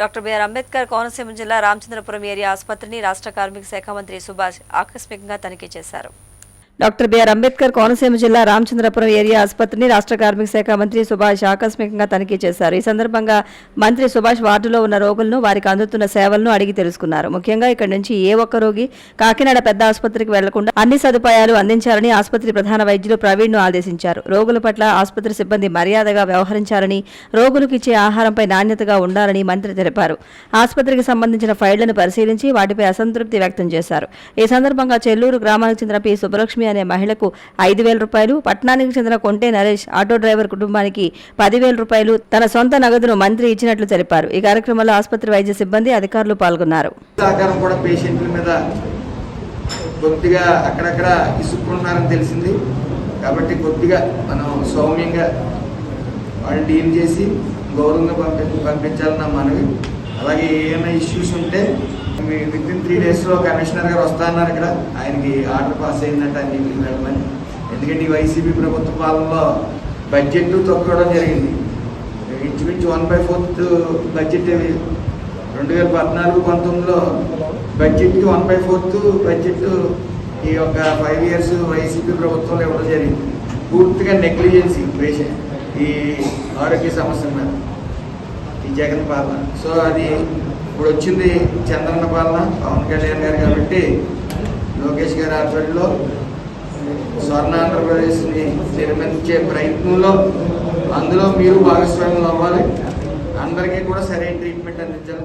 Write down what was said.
Doctor BR Ambedkar Konaseema జిల్లా Ramachandrapuram area ఆసుపత్రిని రాష్ట్ర కార్మిక శాఖ మంత్రి సుభాష్ ఆకస్మికంగా తనిఖీ చేశారు. డాక్టర్ బిఆర్ అంబేద్కర్ కోనసీమ జిల్లా రామచంద్రపురం ఏరియా ఆసుపత్రిని రాష్ట్ర కార్మిక శాఖ మంత్రి సుభాష్ ఆకస్మికంగా తనిఖీ చేశారు. ఈ సందర్భంగా మంత్రి సుభాష్ వార్డులో ఉన్న రోగులను, వారికి అందుతున్న సేవలను అడిగి తెలుసుకున్నారు. ముఖ్యంగా ఇక్కడి నుంచి ఏ ఒక్క రోగి కాకినాడ పెద్ద ఆసుపత్రికి వెళ్లకుండా అన్ని సదుపాయాలు అందించాలని ఆసుపత్రి ప్రధాన వైద్యులు ప్రవీణ్ను ఆదేశించారు. రోగుల పట్ల ఆసుపత్రి సిబ్బంది మర్యాదగా వ్యవహరించాలని, రోగులకు ఇచ్చే ఆహారంపై నాణ్యతగా ఉండాలని మంత్రి తెలిపారు. ఆసుపత్రికి సంబంధించిన ఫైళ్లను పరిశీలించి వాటిపై అసంతృప్తి వ్యక్తం చేశారు. ఈ సందర్భంగా చెల్లూరు గ్రామానికి చెందిన పి సుబ్బలక్ష్మి అనే మహిళకు 5,000 రూపాయలు, పట్టణానికి చెందిన కొంటే నరేష్ ఆటో డ్రైవర్ కుటుంబానికి 10,000 రూపాయలు తన సొంత నగదును మంత్రి ఇచ్చినట్లు తెలిపారు. ఈ కార్యక్రమంలో ఆసుపత్రి వైద్య సిబ్బంది, అధికారులు పాల్గొన్నారు. కొద్దిగా అక్కడక్కడ ఇసుక్కున్నారని తెలిసింది కాబట్టి కొద్దిగా మనం సౌమ్యంగా వాళ్ళు డీల్ చేసి గౌరవంగా పంపించాలన్న మనవి. అలాగే ఏమైనా ఇష్యూస్ ఉంటే వితిన్ 3 daysలో కమిషనర్ గారు వస్తా అన్నారు. ఇక్కడ ఆయనకి ఆర్డర్ పాస్ అయిందంటే ఆయన ఇంటికి వెళ్ళమని. ఎందుకంటే ఈ వైసీపీ ప్రభుత్వ పాలనలో బడ్జెట్ తొక్కడం జరిగింది. ఇంచుమించు 1/4 బడ్జెట్ 2014-19లో బడ్జెట్కి 1/4 బడ్జెట్ ఈ యొక్క 5 years వైసీపీ ప్రభుత్వంలో ఇవ్వడం జరిగింది. పూర్తిగా నెగ్లిజెన్సీ పేషెంట్ ఈ ఆరోగ్య సమస్యల మీద ఈ జగన్ పాలన. సో అది ఇప్పుడు వచ్చింది చంద్రన్న పాలన, పవన్ కళ్యాణ్ గారు కాబట్టి లోకేష్ గారి ఆధ్వర్యంలో స్వర్ణ ఆంధ్రప్రదేశ్ని నిర్మించే ప్రయత్నంలో అందులో మీరు భాగస్వామ్యం అవ్వాలి. అందరికీ కూడా సరైన ట్రీట్మెంట్ అందించాలి.